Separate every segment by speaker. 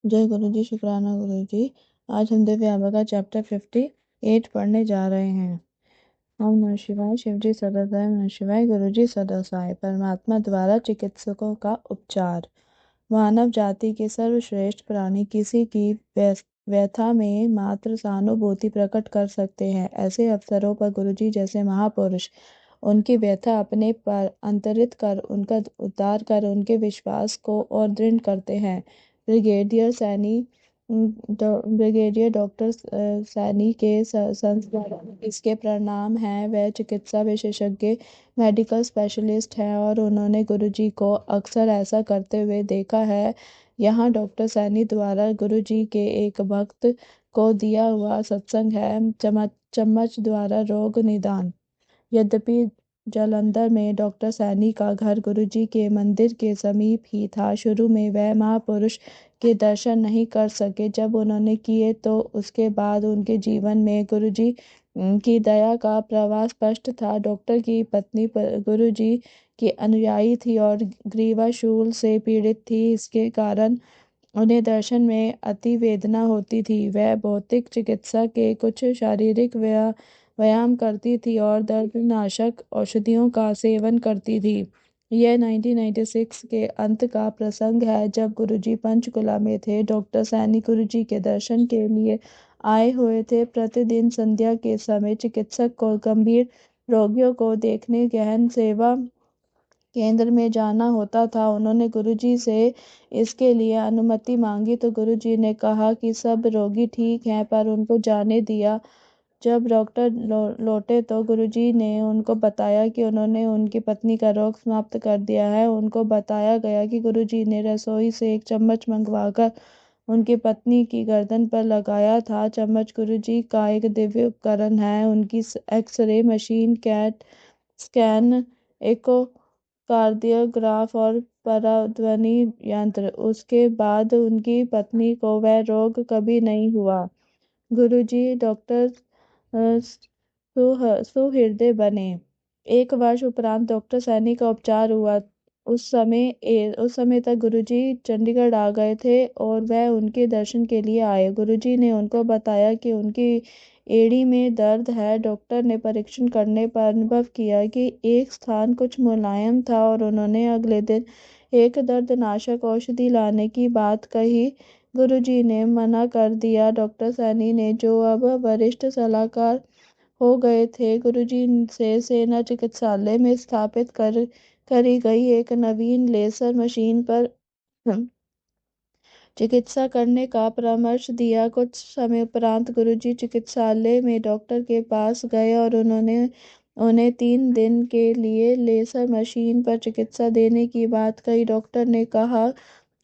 Speaker 1: जय गुरु जी, शुक्राना गुरु जी। आज हम दिव्य आबा का चैप्टर 58 पढ़ने जा रहे हैं। ओम नमः शिवाय। शिव जी सदासाय नमः शिवाय। गुरु जी सदासाय। परमात्मा द्वारा चिकित्सकों का उपचार। मानव जाति के सर्वश्रेष्ठ प्राणी किसी की व्यथा में मात्र सहानुभूति प्रकट कर सकते हैं। ऐसे अवसरों पर गुरुजी जैसे महापुरुष उनकी व्यथा अपने पर अंतरित कर उनका उद्धार कर उनके विश्वास को और दृढ़ करते हैं। Brigadier Saini brigadier doctor Saini के संस्मरण इसके प्रणाम हैं। वह चिकित्सा विशेषज्ञ मेडिकल स्पेशलिस्ट हैं और उन्होंने गुरुजी को अक्सर ऐसा करते हुए देखा है। यहाँ डॉक्टर सैनी द्वारा गुरुजी के एक भक्त को दिया हुआ सत्संग है। चम्मच द्वारा रोग निदान। यद्यपि जालंधर में डॉक्टर सैनी का घर गुरुजी के मंदिर के समीप ही था, शुरू में वह महापुरुष के दर्शन नहीं कर सके। जब उन्होंने किए तो उसके बाद उनके जीवन में गुरुजी की दया का प्रवाह स्पष्ट था। डॉक्टर की पत्नी गुरुजी की अनुयायी थी और ग्रीवाशूल से पीड़ित थी। इसके कारण उन्हें दर्शन में अति वेदना होती थी। वह भौतिक चिकित्सा के कुछ शारीरिक व्यायाम करती थी और दर्दनाशक औषधियों का सेवन करती थी। यह 1996 के अंत का प्रसंग है, जब गुरुजी पंचकुला में थे। डॉक्टर सैनी गुरुजी के दर्शन के लिए आए हुए थे। प्रतिदिन संध्या के समय चिकित्सक को गंभीर रोगियों को देखने गहन सेवा केंद्र में जाना होता था। उन्होंने गुरुजी से इसके लिए अनुमति मांगी तो गुरुजी ने कहा कि सब रोगी ठीक हैं, पर उनको जाने दिया। जब डॉक्टर लौटे तो गुरुजी ने उनको बताया कि उन्होंने उनकी पत्नी का रोग समाप्त कर दिया है। उनको बताया गया कि गुरुजी ने रसोई से एक चम्मच मंगवाकर उनकी पत्नी की गर्दन पर लगाया था। चम्मच गुरुजी का एक दिव्य उपकरण है। उनकी एक्सरे मशीन, कैट स्कैन, एको कार्डियोग्राफ और पराध्वनि यंत्र। उसके बाद उनकी पत्नी को वह रोग कभी नहीं हुआ। गुरुजी डॉक्टर सुहृदय बने। एक वर्ष उपरांत डॉक्टर सैनी का उपचार हुआ। उस समय तक गुरुजी चंडीगढ़ आ गए थे और वह उनके दर्शन के लिए आए। गुरुजी ने उनको बताया कि उनकी एड़ी में दर्द है। डॉक्टर ने परीक्षण करने पर अनुभव किया कि एक स्थान कुछ मुलायम था और उन्होंने अगले दिन एक दर्दनाशक औषधि लाने की बात कही। गुरुजी ने मना कर दिया। डॉक्टर सैनी ने, जो अब वरिष्ठ सलाहकार हो गए थे, गुरुजी से सेना चिकित्सालय में स्थापित करी गई एक नवीन लेसर मशीन पर चिकित्सा करने का परामर्श दिया। कुछ समय उपरांत गुरुजी चिकित्सालय में डॉक्टर के पास गए और उन्होंने उन्हें 3 दिन के लिए लेसर मशीन पर चिकित्सा देने की बात कही। डॉक्टर ने कहा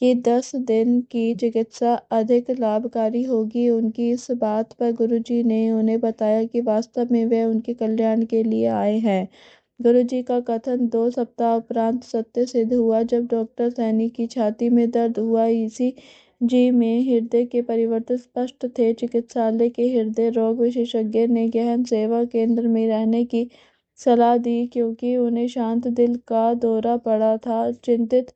Speaker 1: कि 10 दिन की चिकित्सा अधिक लाभकारी होगी। उनकी इस बात पर गुरुजी ने उन्हें बताया कि वास्तव में वे उनके कल्याण के लिए आए हैं। गुरुजी का कथन 2 सप्ताह उपरांत सत्य सिद्ध हुआ, जब डॉक्टर सैनी की छाती में दर्द हुआ। ईसीजी में हृदय के परिवर्तन स्पष्ट थे। चिकित्सालय के हृदय रोग विशेषज्ञ ने गहन सेवा केंद्र में रहने की सलाह दी, क्योंकि उन्हें शांत दिल का दौरा पड़ा था। चिंतित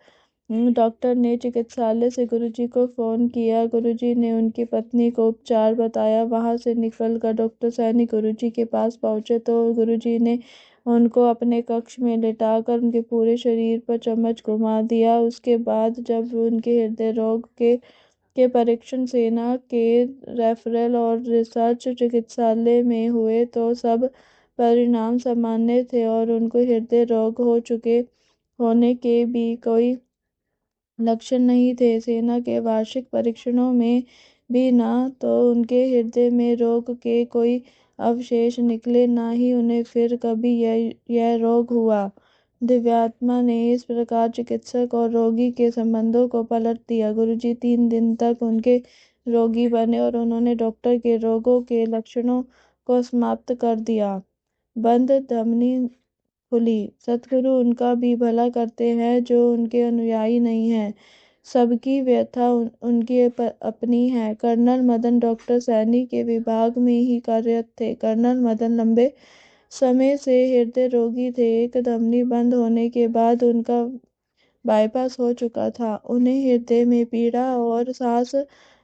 Speaker 1: डॉक्टर ने चिकित्सालय से गुरुजी को फोन किया। गुरुजी ने उनकी पत्नी को उपचार बताया। वहां से निकलकर डॉक्टर सैनी गुरुजी के पास पहुंचे तो गुरुजी ने उनको अपने कक्ष में लिटाकर उनके पूरे शरीर पर चम्मच घुमा दिया। उसके बाद जब उनके हृदय रोग के परीक्षण सेना के रेफरल और रिसर्च चिकित्सालय में हुए तो सब परिणाम सामान्य थे और उनको हृदय रोग हो चुके होने के भी कोई लक्षण नहीं थे। सेना के वार्षिक परीक्षणों में भी ना तो उनके हृदय में रोग के कोई अवशेष निकले, ना ही उन्हें फिर कभी यह रोग हुआ। दिव्यात्मा ने इस प्रकार चिकित्सक और रोगी के संबंधों को पलट दिया। गुरुजी 3 दिन तक उनके रोगी बने और उन्होंने डॉक्टर के रोगों के लक्षणों को समाप्त कर दिया। बंद धमनी खुली। सतगुरु उनका भी भला करते हैं जो उनके अनुयायी नहीं हैं। सबकी व्यथा उनकी अपनी है। कर्नल मदन डॉक्टर सैनी के विभाग में ही कार्यरत थे। कर्नल मदन लंबे समय से हृदय रोगी थे। एक धमनी बंद होने के बाद उनका बाईपास हो चुका था। उन्हें हृदय में पीड़ा और सांस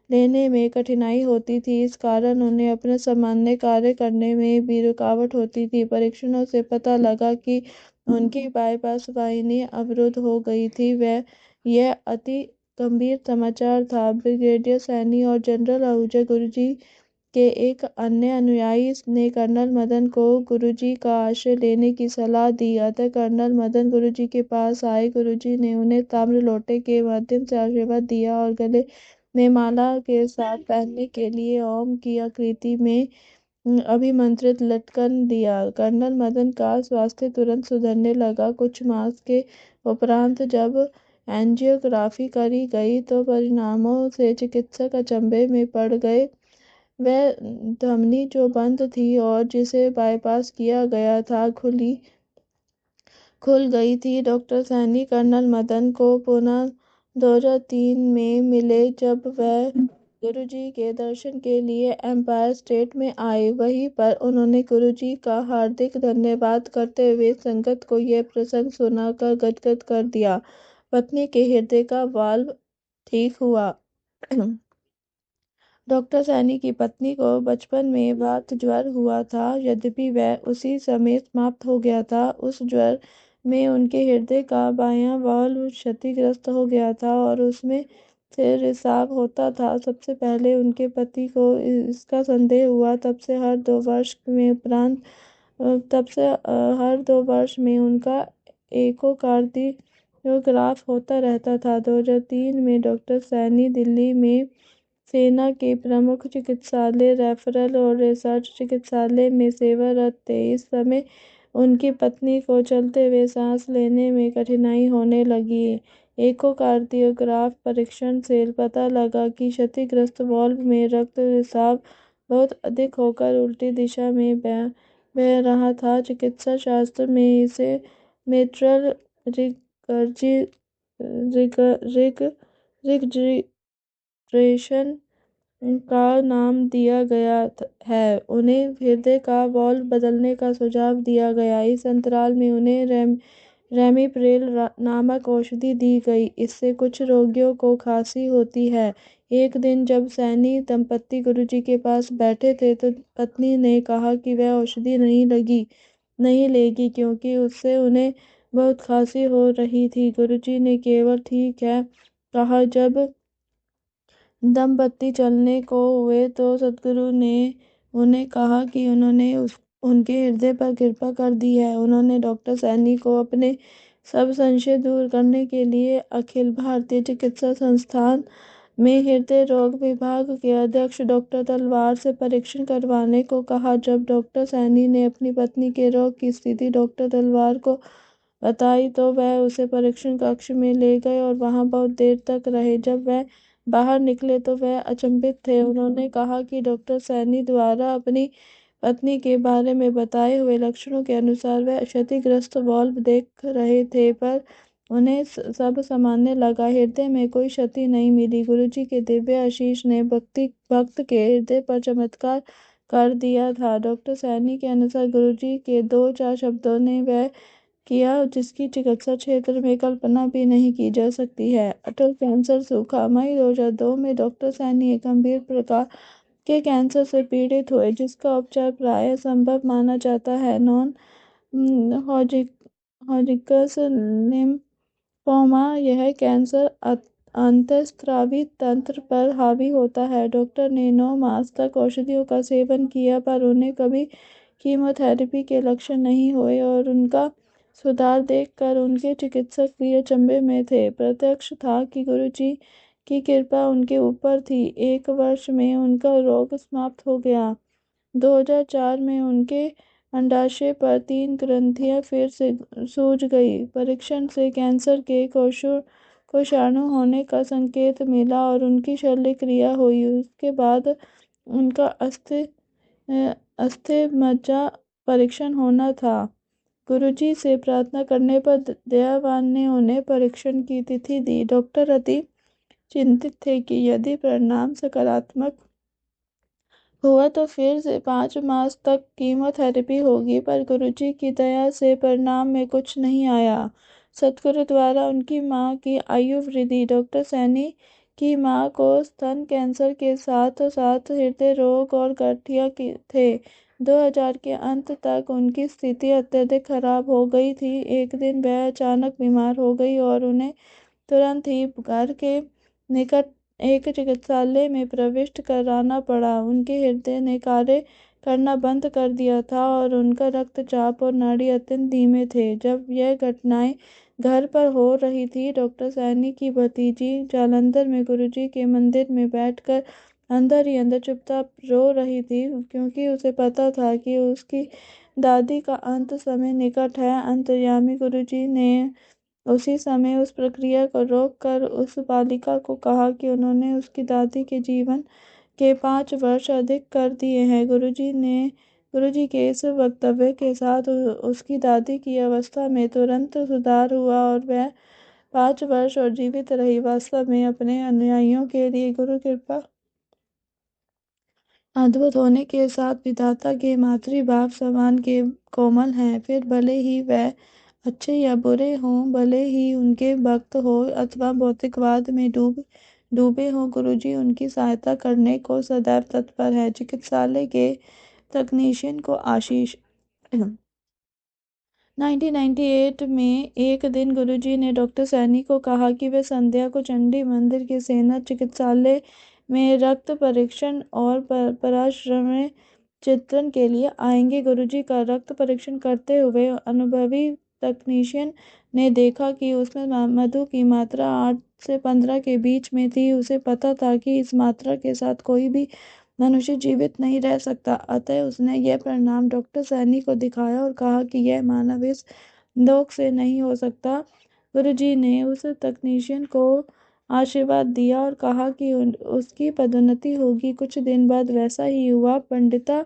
Speaker 1: लेने में कठिनाई होती थी। इस कारण उन्हें अपने सामान्य कार्य करने में भी रुकावट होती थी। परीक्षणों से पता लगा कि उनकी बाईपास वाहिनी अवरुद्ध हो गई थी। यह अति गंभीर समाचार था। ब्रिगेडियर सैनी और जनरल आहूजा गुरुजी के एक अन्य अनुयायी ने कर्नल मदन को गुरुजी का आश्रय लेने की सलाह दी। अतः कर्नल मदन गुरुजी के पास आए। गुरुजी ने उन्हें ताम्र लोटे के माध्यम से आशीर्वाद दिया और गले में माला के साथ पहनने के लिए ओम की आकृति में अभिमंत्रित लटकन दिया। कर्नल मदन का स्वास्थ्य तुरंत सुधरने लगा। कुछ मास के उपरांत जब एंजियोग्राफी करी गई तो परिणामों से चिकित्सक अचंभे में पड़ गए। वह धमनी जो बंद थी और जिसे बाईपास किया गया था खुल गई थी। डॉक्टर सैनी कर्नल मदन को पुनः 2003 में मिले जब वह गुरुजी के दर्शन के लिए एम्पायर स्टेट में आए। वहीं पर उन्होंने गुरुजी का हार्दिक धन्यवाद करते हुए संगत को यह प्रसंग सुनाकर गदगद कर दिया। पत्नी के हृदय का वाल्व ठीक हुआ। डॉक्टर सैनी की पत्नी को बचपन में वात ज्वर हुआ था। यद्यपि वह उसी समय समाप्त हो गया था। उस ज्वर में उनके हृदय का बायां वाल्व क्षतिग्रस्त हो गया था और उसमें से रिसाव होता था। सबसे पहले उनके पति को इसका संदेह हुआ। तब से हर 2 वर्ष में उनका एकोकार्डियोग्राफ होता रहता था। 2003 में डॉक्टर सैनी दिल्ली में सेना के प्रमुख चिकित्सालय रेफरल और रिसर्च चिकित्सालय में सेवारत थे। इस समय उनकी पत्नी को चलते हुए सांस लेने में कठिनाई होने लगी। एकोकार्डियोग्राफ परीक्षण से पता लगा कि क्षतिग्रस्त वाल्व में रक्त रिसाव बहुत अधिक होकर उल्टी दिशा में बह रहा था। चिकित्सा शास्त्र में इसे मिट्रल रिगर्जिटेशन का नाम दिया गया है। उन्हें हृदय का वाल्व बदलने का सुझाव दिया गया। इस अंतराल में उन्हें रेमिप्रिल नामक औषधि दी गई। इससे कुछ रोगियों को खांसी होती है। एक दिन जब सैनी दंपत्ति गुरुजी के पास बैठे थे तो पत्नी ने कहा कि वह औषधि नहीं लेगी क्योंकि उससे उन्हें बहुत खांसी हो रही थी। गुरुजी ने केवल ठीक है कहा। जब दंपत्ति चलने को हुए तो सदगुरु ने उन्हें कहा कि उन्होंने उनके हृदय पर कृपा कर दी है। उन्होंने डॉक्टर सैनी को अपने सब संशय दूर करने के लिए अखिल भारतीय चिकित्सा संस्थान में हृदय रोग विभाग के अध्यक्ष डॉक्टर तलवार से परीक्षण करवाने को कहा। जब डॉक्टर सैनी ने अपनी पत्नी के रोग की स्थिति डॉक्टर तलवार को बताई तो वह उसे परीक्षण कक्ष में ले गए और वहां बहुत देर तक रहे। जब वह बाहर निकले तो वह अचंभित थे। उन्होंने कहा कि डॉक्टर सैनी द्वारा अपनी पत्नी के बारे में बताए हुए लक्षणों के अनुसार वह क्षतिग्रस्त वाल्व देख रहे थे पर उन्हें सब सामान्य लगा। हृदय में कोई क्षति नहीं मिली। गुरुजी के दिव्य आशीष ने भक्त के हृदय पर चमत्कार कर दिया था। डॉक्टर सैनी के अनुसार गुरुजी के 2-4 शब्दों ने वह किया जिसकी चिकित्सा क्षेत्र में कल्पना भी नहीं की जा सकती है। अटल कैंसर सूखा। मई 2002 में डॉक्टर सैनी एक गंभीर प्रकार के कैंसर से पीड़ित हुए जिसका उपचार प्राय असंभव माना जाता है। Non Hodgkin's lymphoma. यह कैंसर अंतःस्रावी तंत्र पर हावी होता है। डॉक्टर ने 9 मास तक औषधियों का सेवन किया पर उन्हें कभी कीमोथेरेपी के लक्षण नहीं हुए और उनका सुधार देखकर उनके चिकित्सक भी अचंभे में थे। प्रत्यक्ष था कि गुरुजी की कृपा उनके ऊपर थी। 1 वर्ष में उनका रोग समाप्त हो गया। 2004 में उनके अंडाशय पर 3 ग्रंथियां फिर से सूज गई। परीक्षण से कैंसर के कोषाणु होने का संकेत मिला और उनकी शल्य क्रिया हुई। उसके बाद उनका अस्थि मज्जा परीक्षण होना था। गुरुजी से प्रार्थना करने पर दयावान ने उन्हें परीक्षण की तिथि दी। डॉक्टर अति चिंतित थे कि यदि परिणाम सकारात्मक हुआ तो फिर से 5 मास तक कीमोथेरेपी होगी पर गुरुजी की दया से परिणाम में कुछ नहीं आया। सद्गुरु द्वारा उनकी मां की आयु वृद्धि। डॉक्टर सैनी की मां को स्तन कैंसर के साथ साथ हृदय रोग और गठिया थे। 2000 के अंत तक उनकी स्थिति अत्यधिक खराब हो गई थी। एक दिन वह अचानक बीमार हो गई और उन्हें तुरंत ही घर के निकट एक चिकित्सालय में प्रविष्ट कराना पड़ा। उनके हृदय ने कार्य करना बंद कर दिया था और उनका रक्तचाप और नाड़ी अत्यंत धीमे थे। जब यह घटनाएं घर पर हो रही थी, डॉक्टर सैनी की भतीजी जालंधर में गुरुजी के मंदिर में बैठकर अंदर ही अंदर चुपचाप रो रही थी, क्योंकि उसे पता था कि उसकी दादी का अंत समय निकट है। अंतर्यामी गुरुजी ने उसी समय उस प्रक्रिया को रोककर उस बालिका को कहा कि उन्होंने उसकी दादी के जीवन के 5 वर्ष अधिक कर दिए हैं। गुरुजी के इस वक्तव्य के साथ उसकी दादी की अवस्था में तुरंत सुधार हुआ और वह 5 वर्ष और जीवित रही। वास्तव में अपने अनुयायियों के लिए गुरु कृपा अद्भुत होने के साथ विधाता के मातृभाव समान के कोमल हैं। फिर भले ही वह अच्छे या बुरे हों, भले ही उनके भक्त हो अथवा भौतिकवाद में डूबे हों, गुरुजी उनकी सहायता करने को सदैव तत्पर है। चिकित्सालय के तकनीशियन को आशीष। 1998 में एक दिन गुरुजी ने डॉक्टर सैनी को कहा कि वे संध्या को चंडी मंदिर के सेना चिकित्सालय में रक्त परीक्षण और पराश्रय चित्रण के लिए आएंगे। गुरुजी का रक्त परीक्षण करते हुए अनुभवी तकनीशियन ने देखा कि उसमें मधु की मात्रा 8 से 15 के बीच में थी। उसे पता था कि इस मात्रा के साथ कोई भी मनुष्य जीवित नहीं रह सकता। अतः उसने यह परिणाम डॉक्टर सैनी को दिखाया और कहा कि यह मानव इस लोक से नहीं हो सकता। गुरुजी ने उस तकनीशियन को आशीर्वाद दिया और कहा कि उसकी पदोन्नति होगी। कुछ दिन बाद वैसा ही हुआ। पंडिता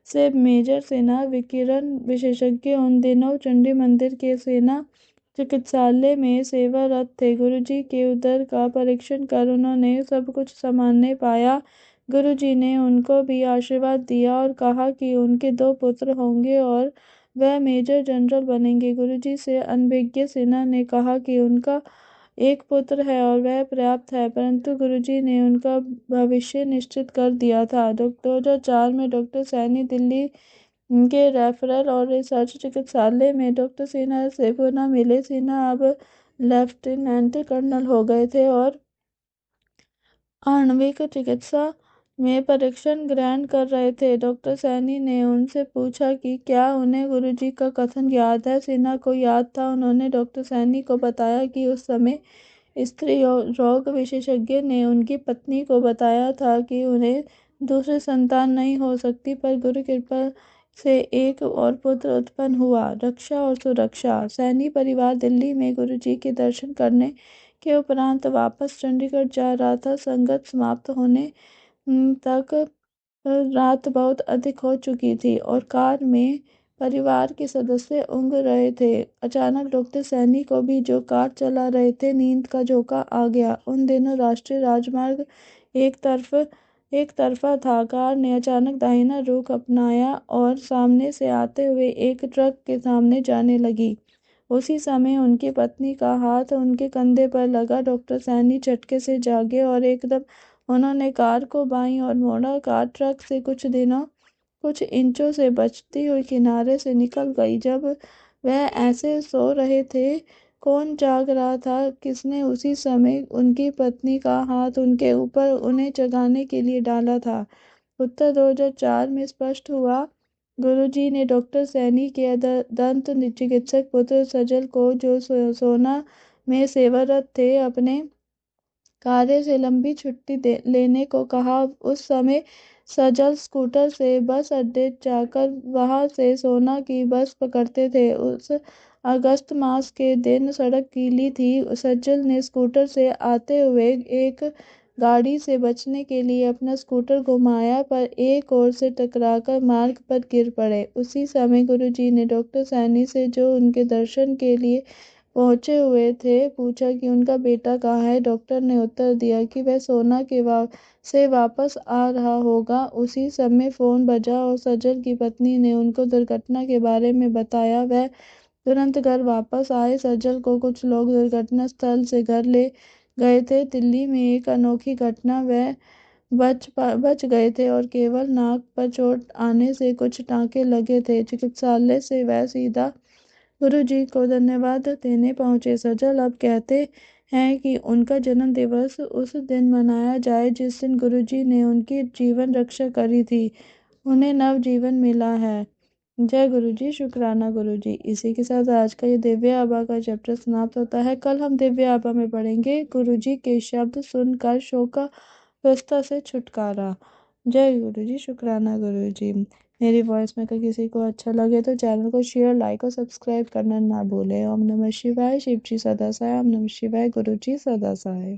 Speaker 1: से मेजर सेना विकिरण विशेषज्ञ उन दिनों चंडी मंदिर के सेना चिकित्सालय में सेवारत थे। गुरुजी के उदर का परीक्षण कर उन्होंने सब कुछ सामान्य पाया। गुरुजी ने उनको भी आशीर्वाद दिया और कहा कि उनके 2 पुत्र होंगे और वह मेजर जनरल बनेंगे। गुरुजी से अनभिज्ञ सेना ने कहा कि उनका एक पुत्र है और वह पर्याप्त है, परंतु गुरुजी ने उनका भविष्य निश्चित कर दिया था। 2004 में डॉक्टर सैनी दिल्ली के रेफरल और रिसर्च चिकित्सालय में डॉक्टर सिन्हा से पुनः मिले। सिन्हा अब लेफ्टिनेंट कर्नल हो गए थे और आणविक चिकित्सा में परीक्षण ग्रहण कर रहे थे। डॉक्टर सैनी ने उनसे पूछा कि क्या उन्हें गुरुजी का कथन याद है। सिन्हा को याद था। उन्होंने डॉक्टर सैनी को बताया कि उस समय स्त्री रोग विशेषज्ञ ने उनकी पत्नी को बताया था कि उन्हें दूसरी संतान नहीं हो सकती, पर गुरु कृपा से एक और पुत्र उत्पन्न हुआ। रक्षा और सुरक्षा। सैनी परिवार दिल्ली में गुरुजी के दर्शन करने के उपरांत वापस चंडीगढ़ जा रहा था। संगत समाप्त होने तक रात बहुत अधिक हो चुकी थी और कार में परिवार के सदस्य ऊँघ रहे थे। अचानक डॉक्टर सैनी को भी, जो कार चला रहे थे, नींद का झोंका आ गया। उन दिनों राष्ट्रीय राजमार्ग एक तरफा था। कार ने अचानक दाहिना रुख अपनाया और सामने से आते हुए एक ट्रक के सामने जाने लगी। उसी समय उनकी पत्नी का हाथ उनके कंधे पर लगा। डॉक्टर सैनी झटके से जागे और एकदम उन्होंने कार को बाईं ओर मोड़ा। कार ट्रक से कुछ इंचों से बचती हुई किनारे से निकल गई। जब वह ऐसे सो रहे थे, कौन जाग रहा था, किसने उसी समय उनकी पत्नी का हाथ उनके ऊपर उन्हें जगाने के लिए डाला था? उत्तर 2004 में स्पष्ट हुआ। गुरुजी ने डॉक्टर सैनी के दंत चिकित्सक पुत्र सजल को, जो सोना में सेवारत थे, अपने कार्य से लंबी छुट्टी लेने को कहा। उस समय सजल स्कूटर से बस अड्डे जाकर वहां से सोना की बस पकड़ते थे। उस अगस्त मास के दिन सड़क गीली थी। सज्जल ने स्कूटर से आते हुए एक गाड़ी से बचने के लिए अपना स्कूटर घुमाया, पर एक ओर से टकराकर मार्ग पर गिर पड़े। उसी समय गुरुजी ने डॉक्टर सैनी से, जो उनके दर्शन के लिए पहुंचे हुए थे, पूछा कि उनका बेटा कहाँ है। डॉक्टर ने उत्तर दिया कि वह सोना से वापस आ रहा होगा। उसी समय फोन बजा और सजल की पत्नी ने उनको दुर्घटना के बारे में बताया। वह तुरंत घर वापस आए सज्जल को कुछ लोग दुर्घटना स्थल से घर ले गए थे। दिल्ली में एक अनोखी घटना, वह बच गए थे और केवल नाक पर चोट आने से कुछ टाँके लगे थे। चिकित्सालय से वह सीधा गुरुजी को धन्यवाद देने पहुंचे। सज्जल अब कहते हैं कि उनका जन्म दिवस उस दिन मनाया जाए जिस दिन गुरुजी ने उनकी जीवन रक्षा करी थी। उन्हें नव जीवन मिला है। जय गुरुजी, शुक्राना गुरुजी। इसी के साथ आज का ये दिव्य आभा का चैप्टर समाप्त होता है। कल हम दिव्य आभा में पढ़ेंगे गुरुजी के शब्द सुनकर शोकावस्था से छुटकारा। जय गुरुजी, शुक्राना गुरुजी। मेरी वॉइस में अगर किसी को अच्छा लगे तो चैनल को शेयर, लाइक और सब्सक्राइब करना ना भूलें। ओम नमः शिवाय। शिव जी सदा सहाय। ओम नमः शिवाय। गुरु जी सदा सहाय।